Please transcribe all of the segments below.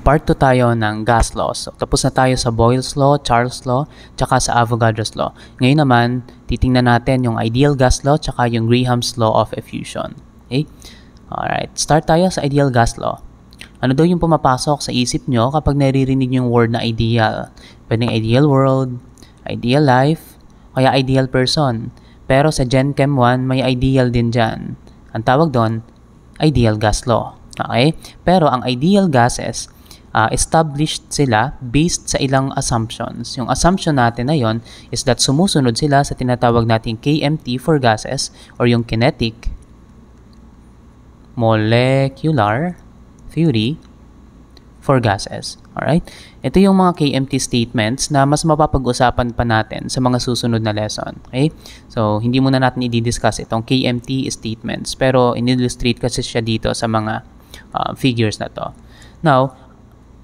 Part 2 tayo ng gas laws. So, tapos na tayo sa Boyle's Law, Charles Law, tsaka sa Avogadro's Law. Ngayon naman, titingnan natin yung Ideal Gas Law tsaka yung Graham's Law of Effusion. Okay? Alright, start tayo sa Ideal Gas Law. Ano daw yung pumapasok sa isip nyo kapag naririnig yung word na ideal? Pwedeng ideal world, ideal life, kaya ideal person. Pero sa Gen Chem 1, may ideal din dyan. Ang tawag doon, Ideal Gas Law. Okay? Pero ang ideal gases, established sila based sa ilang assumptions. Yung assumption natin na yon is that sumusunod sila sa tinatawag nating KMT for gases or yung kinetic molecular theory for gases. Alright? Ito yung mga KMT statements na mas mapapag-usapan pa natin sa mga susunod na lesson. Okay? So, hindi muna natin i-discuss itong KMT statements pero in-illustrate kasi siya dito sa mga figures na to. Now,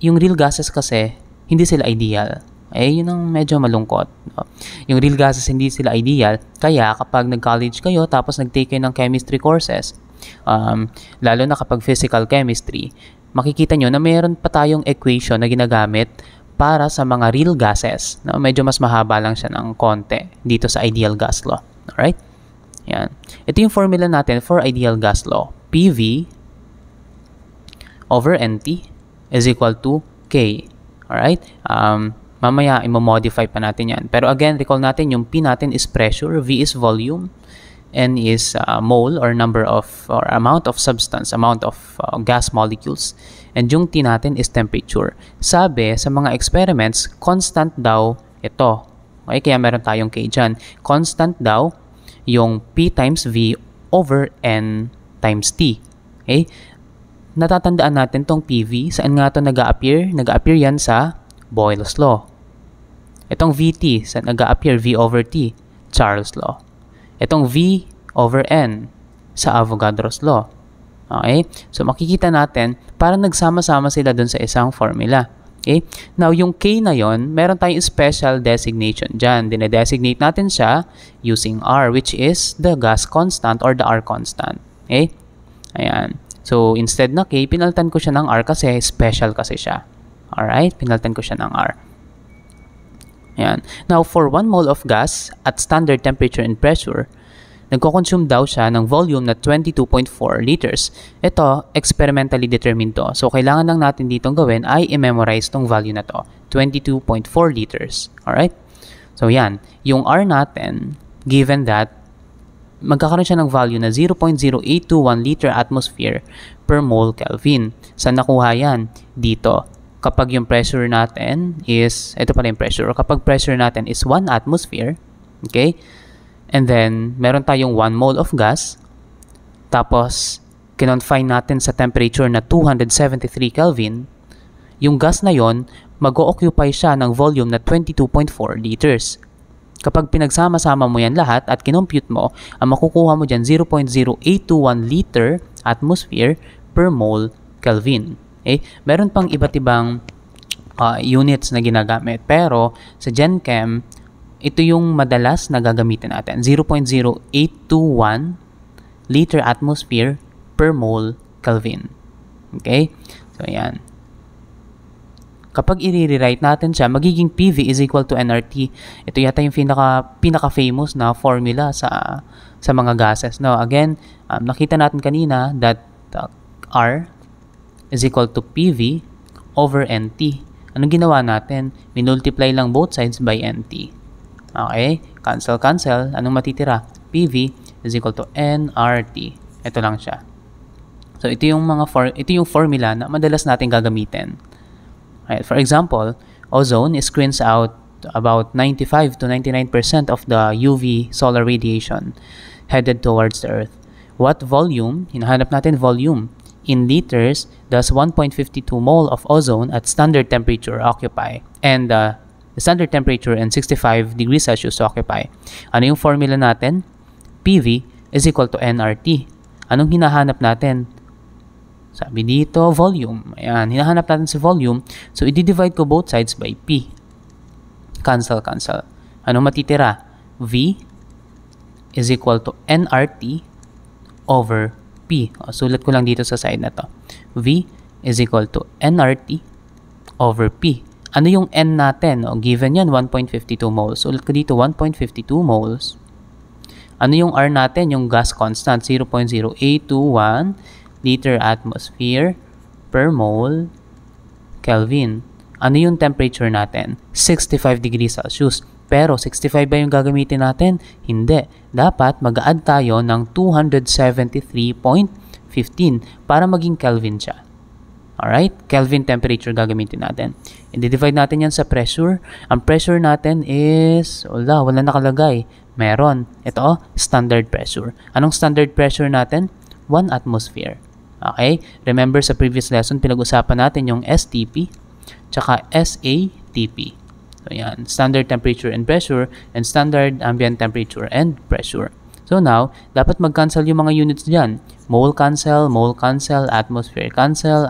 yung real gases kasi, hindi sila ideal. Yun ang medyo malungkot. No? Yung real gases, hindi sila ideal. Kaya, kapag nag-college kayo, tapos nag-take kayo ng chemistry courses, lalo na kapag physical chemistry, makikita nyo na mayroon pa tayong equation na ginagamit para sa mga real gases. No? Medyo mas mahaba lang siya ng konti dito sa ideal gas law. Alright? Yan. Ito yung formula natin for ideal gas law. PV over NT is equal to K. Alright? Mamaya, i-modify pa natin yan. Pero again, recall natin, yung P natin is pressure, V is volume, N is mole or number of, or amount of substance, amount of gas molecules. And yung T natin is temperature. Sabi, sa mga experiments, constant daw ito. Okay? Kaya meron tayong K dyan. Constant daw yung P times V over N times T. Okay? Natatandaan natin tong PV, saan nga ito nag-a-appear? Nag-a-appear yan sa Boyle's Law. Itong VT, saan nag-a-appear? V over T, Charles Law. Itong V over N, sa Avogadro's Law. Okay? So, makikita natin, parang nagsama-sama sila dun sa isang formula. Okay? Now, yung K na yon, meron tayong special designation dyan. Dine-designate natin siya using R, which is the gas constant or the R constant. Okay? Ayan. So, instead na K, pinalitan ko siya ng R kasi special kasi siya. Alright? Pinalitan ko siya ng R. Ayan. Now, for 1 mole of gas at standard temperature and pressure, nagko-consume daw siya ng volume na 22.4 liters. Ito, experimentally determined to. So, kailangan lang natin ditong gawin ay i-memorize tong value na to. 22.4 liters. Alright? So, yan. Yung R natin, given that magkakaroon siya ng value na 0.0821 liter atmosphere per mole Kelvin. Saan nakuha yan? Dito. Kapag yung pressure natin is, ito pala yung pressure, o kapag pressure natin is 1 atmosphere, okay? And then, meron tayong 1 mole of gas, tapos, kinonfine natin sa temperature na 273 Kelvin, yung gas na yon mag-o-occupy siya ng volume na 22.4 liters. Kapag pinagsama-sama mo yan lahat at kinompute mo, ang makukuha mo dyan 0.0821 liter atmosphere per mole Kelvin. Okay? Meron pang iba't ibang units na ginagamit. Pero sa Gen Chem, ito yung madalas na gagamitin natin. 0.0821 liter atmosphere per mole Kelvin. Okay? So, yan. Kapag i-rewrite natin siya, magiging PV is equal to nRT. Ito yata yung pinaka-famous na formula sa mga gases. No, again, nakita natin kanina that R is equal to PV over NT. Anong ginawa natin? Minultiply lang both sides by NT. Okay? Cancel. Anong matitira? PV is equal to nRT. Ito lang siya. So, ito yung formula na madalas natin gagamitin. Right. For example, ozone screens out about 95 to 99% of the UV solar radiation headed towards the Earth. What volume? Hinahanap natin volume. In liters, does 1.52 mole of ozone at standard temperature occupy? And the standard temperature and 65 degrees Celsius occupy. Ano yung formula natin? PV is equal to nRT. Anong hinahanap natin? Sabi dito, volume. Ayan, hinahanap natin si volume. So, i-divide ko both sides by P. Cancel. Ano matitira? V is equal to nRT over P. Sulat ko lang dito sa side na to. V is equal to nRT over P. Ano yung N natin? O, given yan, 1.52 moles. Ulit ko dito, 1.52 moles. Ano yung R natin? Yung gas constant, 0.0821 liter atmosphere per mole Kelvin. Ano yung temperature natin? 65 degrees Celsius. Pero 65 ba yung gagamitin natin? Hindi. Dapat mag-add tayo ng 273.15 para maging Kelvin siya. Alright? Kelvin temperature gagamitin natin. I-divide natin yan sa pressure. Ang pressure natin is, wala nakalagay. Meron. Ito, standard pressure. Anong standard pressure natin? 1 atmosphere. Okay? Remember sa previous lesson, pinag-usapan natin yung STP tsaka SATP. So, yan. Standard temperature and pressure and standard ambient temperature and pressure. So, now, dapat mag-cancel yung mga units dyan. Mole cancel, atmosphere cancel,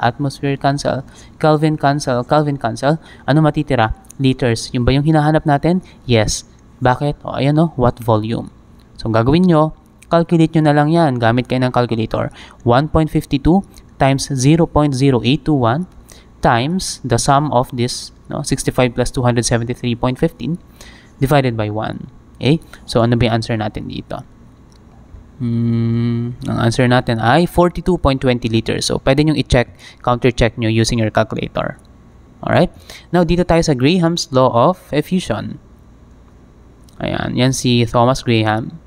Kelvin cancel, Kelvin cancel. Ano matitira? Liters. Yung ba yung hinahanap natin? Yes. Bakit? O, ayan o, what volume. So, ang gagawin nyo, calculate nyo na lang yan. Gamit kayo ng calculator. 1.52 times 0.0821 times the sum of this, 65 plus 273.15 divided by 1. Okay? So, ano ba yung answer natin dito? Ang answer natin ay 42.20 liters. So, pwede nyo i-check, counter-check nyo using your calculator. Alright? Now, dito tayo sa Graham's Law of Effusion. Ayan, yan si Thomas Graham.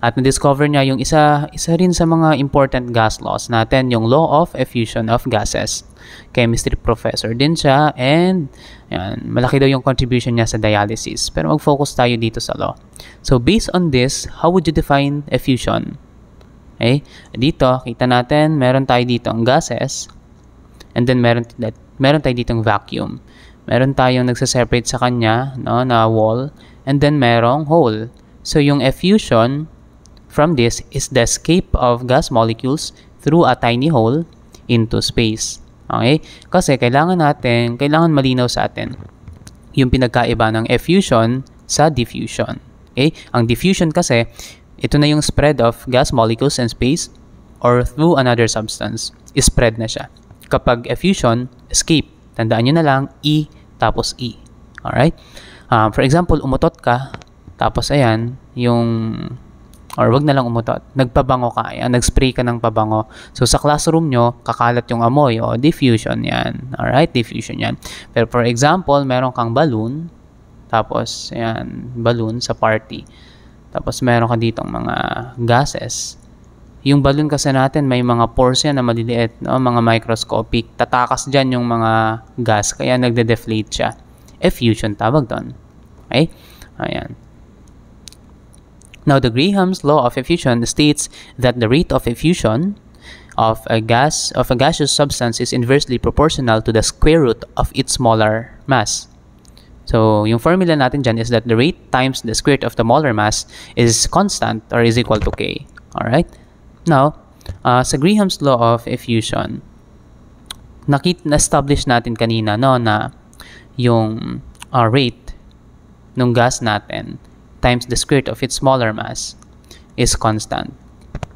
At na-discover niya yung isa rin sa mga important gas laws natin, yung Law of Effusion of Gases. Chemistry professor din siya, and yan, malaki daw yung contribution niya sa dialysis. Pero mag-focus tayo dito sa law. So, based on this, how would you define effusion? Okay? Dito, kita natin, meron tayo dito ang gases, and then meron tayo dito ang vacuum. Meron tayong nagsaseparate sa kanya, na wall, and then merong hole. So, yung effusion from this is the escape of gas molecules through a tiny hole into space. Okay? Kasi kailangan malinaw sa atin yung pinagkaiba ng effusion sa diffusion. Okay? Ang diffusion kasi, ito na yung spread of gas molecules in space or through another substance. Spread na siya. Kapag effusion, escape. Tandaan nyo na lang, E tapos E. Alright? For example, umutot ka, tapos ayan, or wag na lang umutot, nagpabango ka, ayan, nagspray ka ng pabango. So, sa classroom nyo, kakalat yung amoy, o diffusion yan. Alright, diffusion yan. Pero for example, meron kang balloon, tapos, ayan, balloon sa party. Tapos, meron ka ditong mga gases. Yung balloon kasi natin, may mga pores yan na maliliit, mga microscopic. Tatakas dyan yung mga gas, kaya nagde-deflate siya. Effusion tawag doon. Okay? Ayan. Now, the Graham's law of effusion states that the rate of effusion of a gaseous substance is inversely proportional to the square root of its molar mass. So, yung formula natin dyan is that the rate times the square root of the molar mass is constant or is equal to K. Alright? Now, sa Graham's law of effusion, na-establish natin kanina na yung rate ng gas natin times the square root of its molar mass is constant.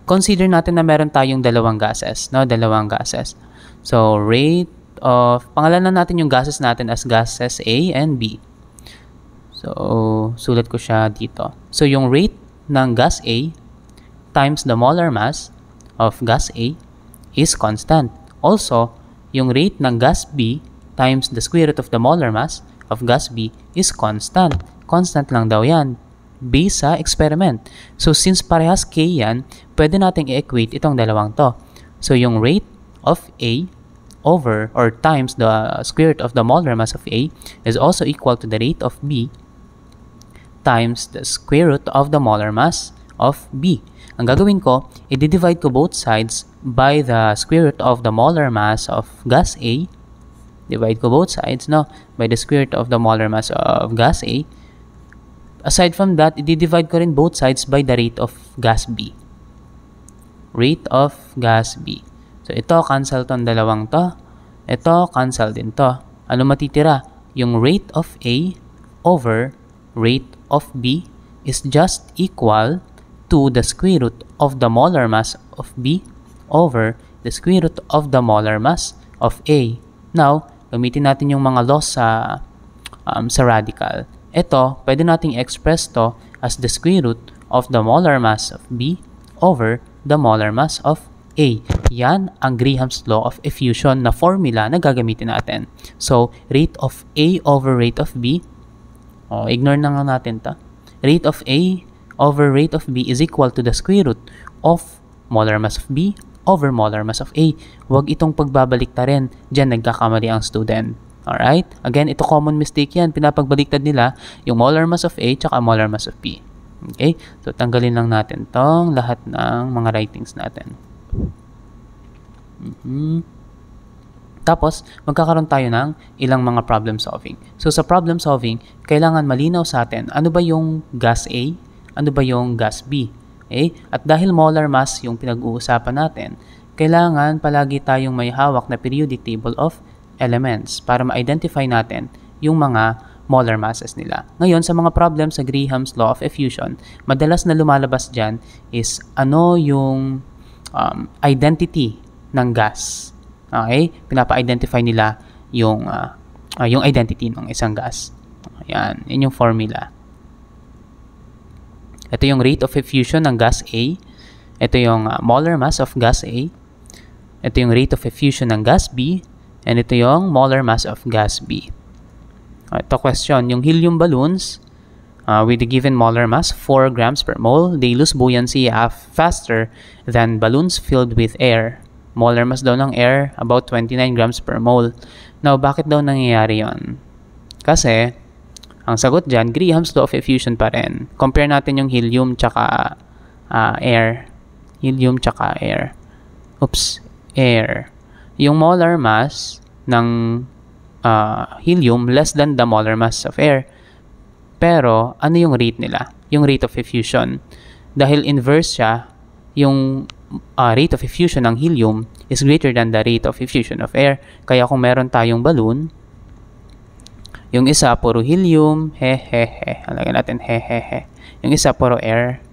Consider natin na meron tayong dalawang gases. So, rate of, pangalanan natin yung gases natin as gases A and B. So, sulat ko siya dito. So, yung rate ng gas A times the molar mass of gas A is constant. Also, yung rate ng gas B times the square root of the molar mass of gas B is constant. Constant lang daw yan, based sa experiment. So, since parehas K yan, pwede nating i-equate itong dalawang to. So, yung rate of A over or times the square root of the molar mass of A is also equal to the rate of B times the square root of the molar mass of B. Ang gagawin ko, i-divide ko both sides by the square root of the molar mass of gas A. Divide ko both sides, by the square root of the molar mass of gas A. Aside from that, i-divide ko rin both sides by the rate of gas B. Rate of gas B. So, ito, cancel tong dalawang to. Ito, cancel din to. Ano matitira? Yung rate of A over rate of B is just equal to the square root of the molar mass of B over the square root of the molar mass of A. Now, gamitin natin yung mga laws sa radical. Ito, pwede nating express to as the square root of the molar mass of B over the molar mass of A. Yan ang Graham's law of effusion na formula na gagamitin natin. So, rate of A over rate of B, ignore na nga natin ta. Rate of A over rate of B is equal to the square root of molar mass of B over molar mass of A. Huwag itong pagbabalik ta rin. Diyan nagkakamali ang student. Alright? Again, ito common mistake yan. Pinapagbaliktad nila yung molar mass of A tsaka molar mass of B. Okay? So, tanggalin lang natin tong lahat ng mga writings natin. Tapos, magkakaroon tayo ng ilang mga problem solving. So, sa problem solving, kailangan malinaw sa atin, ano ba yung gas A? Ano ba yung gas B? Okay? At dahil molar mass yung pinag-uusapan natin, kailangan palagi tayong may hawak na periodic table of elements para ma-identify natin yung mga molar masses nila. Ngayon, sa mga problem sa Graham's law of effusion, madalas na lumalabas dyan is ano yung identity ng gas. Okay? Pinapa-identify nila yung identity ng isang gas. Ayan. Yun yung formula. Ito yung rate of effusion ng gas A. Ito yung molar mass of gas A. Ito yung rate of effusion ng gas B. And ito yung molar mass of gas B. Ito question, yung helium balloons with the given molar mass 4 grams per mole, they lose buoyancy faster than balloons filled with air. Molar mass daw ng air about 29 grams per mole. Now, bakit daw nangyayari yon? Kasi, ang sagot dyan, Graham's law of effusion pa rin. Compare natin yung helium tsaka air. Helium tsaka air. Oops, air. Yung molar mass ng helium less than the molar mass of air. Pero, ano yung rate nila? Yung rate of effusion. Dahil inverse siya, yung rate of effusion ng helium is greater than the rate of effusion of air. Kaya kung meron tayong balloon, yung isa puro helium, Halagyan natin Yung isa puro air.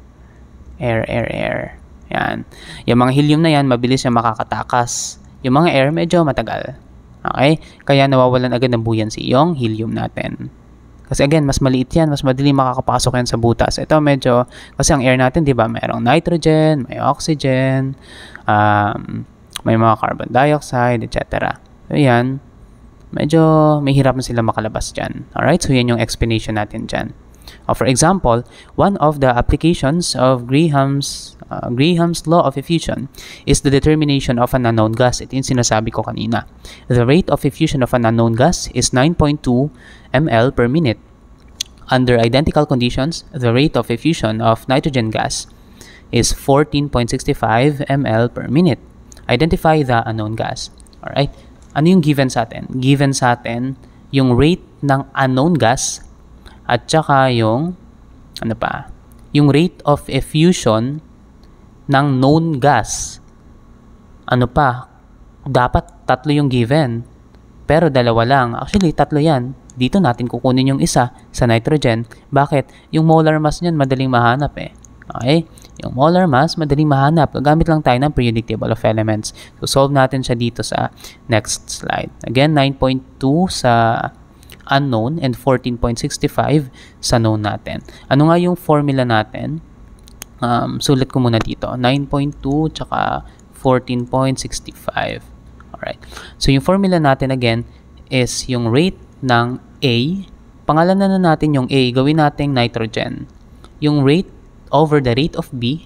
Yan. Yung mga helium na yan, mabilis siya makakatakas. Yung mga air, medyo matagal. Okay? Kaya nawawalan agad ng buoyancy yung helium natin. Kasi again, mas maliit yan, mas madali makakapasok yan sa butas. Ito medyo, kasi ang air natin, di ba, mayroong nitrogen, may oxygen, may mga carbon dioxide, etc. So yan, medyo may hirap na sila makalabas dyan. Alright, so yan yung explanation natin dyan. For example, one of the applications of Graham's law of effusion is the determination of an unknown gas. Ito yung sinasabi ko kanina. The rate of effusion of an unknown gas is 9.2 ml per minute. Under identical conditions, the rate of effusion of nitrogen gas is 14.65 ml per minute. Identify the unknown gas. Alright? Ano yung given sa atin? Given sa atin yung rate ng unknown gas at saka yung yung rate of effusion ng known gas. Dapat tatlo yung given. Pero dalawa lang. Actually, tatlo yan. Dito natin kukunin yung isa sa nitrogen. Bakit? Yung molar mass niyan madaling mahanap eh. Okay? Yung molar mass madaling mahanap. Gagamit lang tayo ng periodic table of elements. So, solve natin siya dito sa next slide. Again, 9.2 sa unknown and 14.65 sa known natin. Ano nga yung formula natin? Sulat ko muna dito. 9.2 tsaka 14.65. Alright. So, yung formula natin again is yung rate ng A. Pangalanan na natin yung A. Gawin nating nitrogen. Yung rate over the rate of B.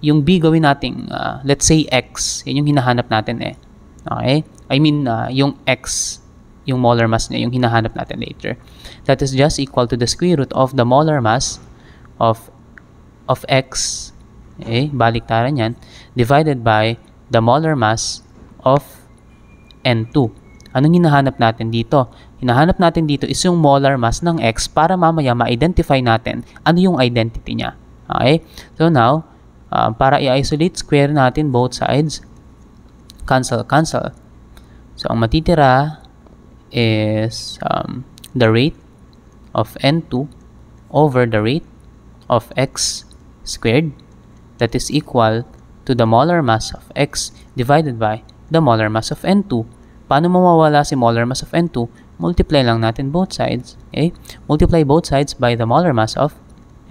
Yung B gawin nating, let's say, X. Yan yung hinahanap natin eh. Okay? I mean, yung X, yung molar mass niya, yung hinahanap natin later. That is just equal to the square root of the molar mass of X, baliktaran yan, divided by the molar mass of N2. Anong hinahanap natin dito? Hinahanap natin dito is yung molar mass ng X para mamaya ma-identify natin ano yung identity niya. Okay? So now, para i-isolate, square natin both sides. Cancel. So, ang matitira is the rate of N2 over the rate of X squared, that is equal to the molar mass of X divided by the molar mass of N2. paano mawawala si molar mass of N2? Multiply lang natin both sides. Okay? Multiply both sides by the molar mass of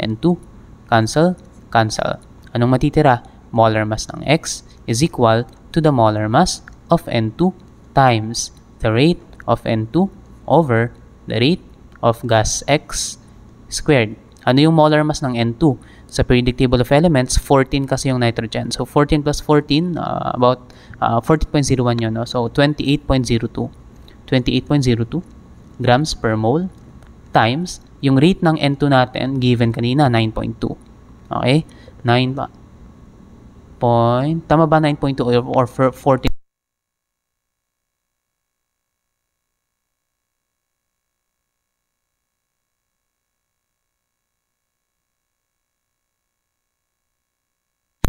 N2. Cancel, cancel. Anong matitira? Molar mass ng X is equal to the molar mass of N2 times the rate of N2 over the rate of gas X squared. Ano yung molar mass ng N2? Sa periodic table of elements, 14 kasi yung nitrogen. So, 14 plus 14, about 40.01 yun. No? So, 28.02. 28.02 grams per mole times yung rate ng N2 natin given kanina, 9.2. Okay? Tama ba 9.2 or 14?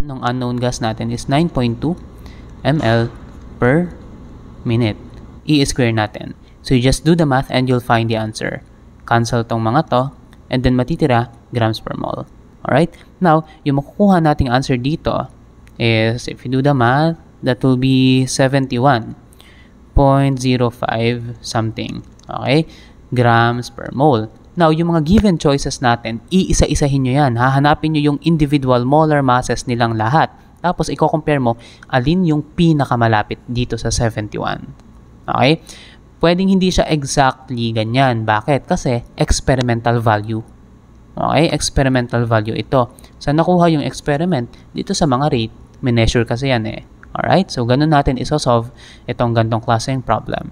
Ng unknown gas natin is 9.2 ml per minute. I-square natin. So, you just do the math and you'll find the answer. Cancel tong mga to and then matitira grams per mole. Alright? Now, yung makukuha nating answer dito is, if you do the math, that will be 71.05 something. Okay? Grams per mole. Now, yung mga given choices natin, iisa-isahin nyo yan. Hahanapin nyo yung individual molar masses nilang lahat. Tapos, i-compare mo alin yung pinakamalapit dito sa 71. Okay? Pwedeng hindi siya exactly ganyan. Bakit? Kasi experimental value. Okay? Experimental value ito. Saan nakuha yung experiment? Dito sa mga rate. May measure kasi yan eh. Alright? So, ganun natin isosolve itong gantong klaseng problem.